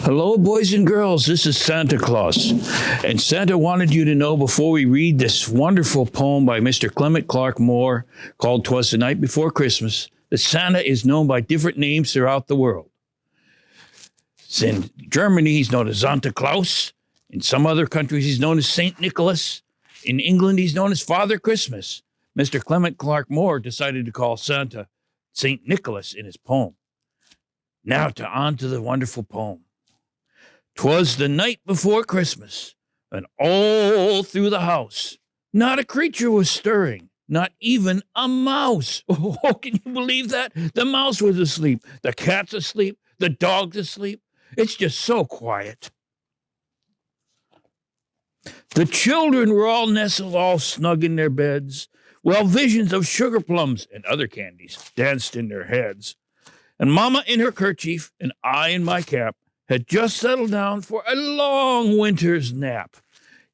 Hello, boys and girls. This is Santa Claus. And Santa wanted you to know before we read this wonderful poem by Mr. Clement Clark Moore called "'Twas the Night Before Christmas" that Santa is known by different names throughout the world. In Germany, he's known as Santa Claus. In some other countries, he's known as St. Nicholas. In England, he's known as Father Christmas. Mr. Clement Clark Moore decided to call Santa St. Nicholas in his poem. Now on to the wonderful poem. 'Twas the night before Christmas, and all through the house, not a creature was stirring, not even a mouse. Oh, can you believe that? The mouse was asleep, the cat's asleep, the dog's asleep. It's just so quiet. The children were all nestled, all snug in their beds, while visions of sugar plums and other candies danced in their heads. And Mama in her kerchief, and I in my cap, had just settled down for a long winter's nap.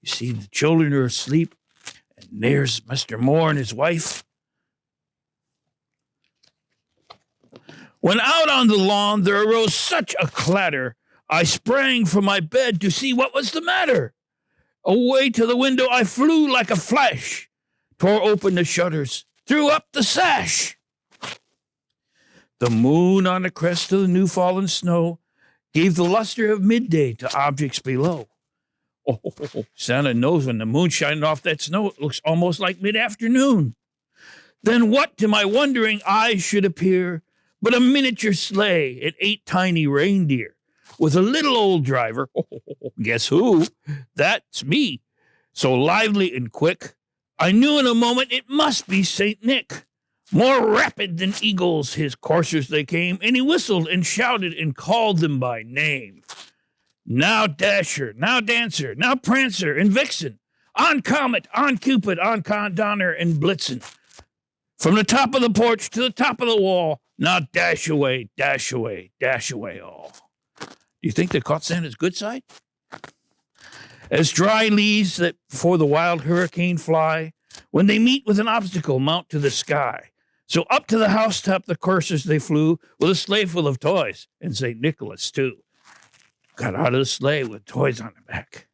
You see, the children are asleep, and there's Mr. Moore and his wife. When out on the lawn there arose such a clatter, I sprang from my bed to see what was the matter. Away to the window I flew like a flash, tore open the shutters, threw up the sash. The moon on the crest of the new-fallen snow gave the luster of midday to objects below. Oh, Santa knows when the moon's shining off that snow, it looks almost like mid-afternoon. Then what to my wondering eyes should appear but a miniature sleigh and 8 tiny reindeer, with a little old driver. Guess who? That's me. So lively and quick, I knew in a moment it must be St. Nick. More rapid than eagles his coursers they came, and he whistled and shouted and called them by name. Now Dasher, now Dancer, now Prancer and Vixen, on Comet, on Cupid, on Donner and Blitzen. From the top of the porch to the top of the wall, now dash away, dash away, dash away all. Do you think they caught Santa's good side? As dry leaves that before the wild hurricane fly, when they meet with an obstacle, mount to the sky. So up to the housetop the coursers they flew, with a sleigh full of toys, and St. Nicholas too. Got out of the sleigh with toys on the back.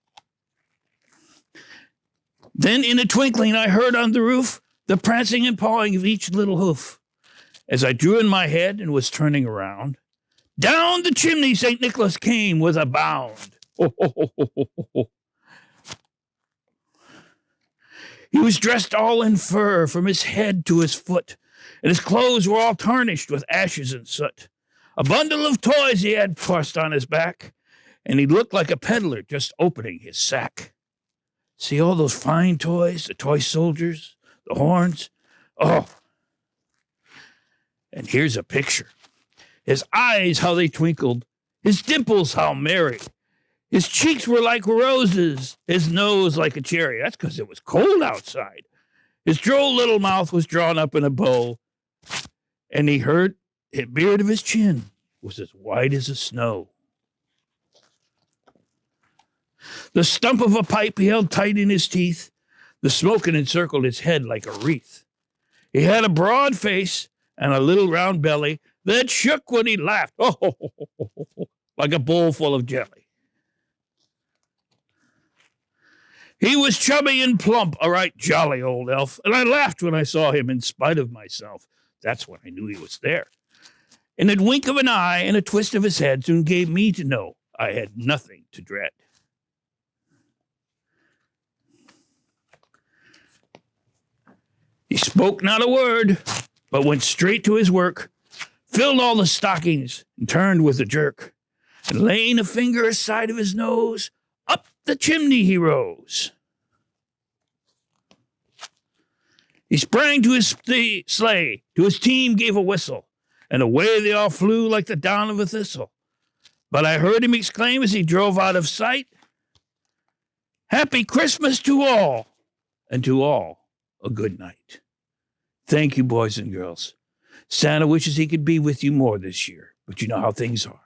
Then in a twinkling I heard on the roof the prancing and pawing of each little hoof. As I drew in my head and was turning around, down the chimney St. Nicholas came with a bound. He was dressed all in fur from his head to his foot, and his clothes were all tarnished with ashes and soot. A bundle of toys he had tossed on his back, and he looked like a peddler just opening his sack. See all those fine toys, the toy soldiers, the horns? Oh, and here's a picture. His eyes, how they twinkled. His dimples, how merry. His cheeks were like roses. His nose like a cherry. That's because it was cold outside. His droll little mouth was drawn up in a bow. And the beard of his chin was as white as the snow. The stump of a pipe he held tight in his teeth. The smoke had encircled his head like a wreath. He had a broad face and a little round belly that shook when he laughed, like a bowl full of jelly. He was chubby and plump, a right jolly old elf, and I laughed when I saw him in spite of myself. That's when I knew he was there. And a wink of an eye and a twist of his head soon gave me to know I had nothing to dread. He spoke not a word, but went straight to his work, filled all the stockings, and turned with a jerk. And laying a finger aside of his nose, up the chimney he rose. He sprang to his sleigh, to his team gave a whistle, and away they all flew like the down of a thistle. But I heard him exclaim as he drove out of sight, "Happy Christmas to all, and to all a good night." Thank you, boys and girls. Santa wishes he could be with you more this year, but you know how things are.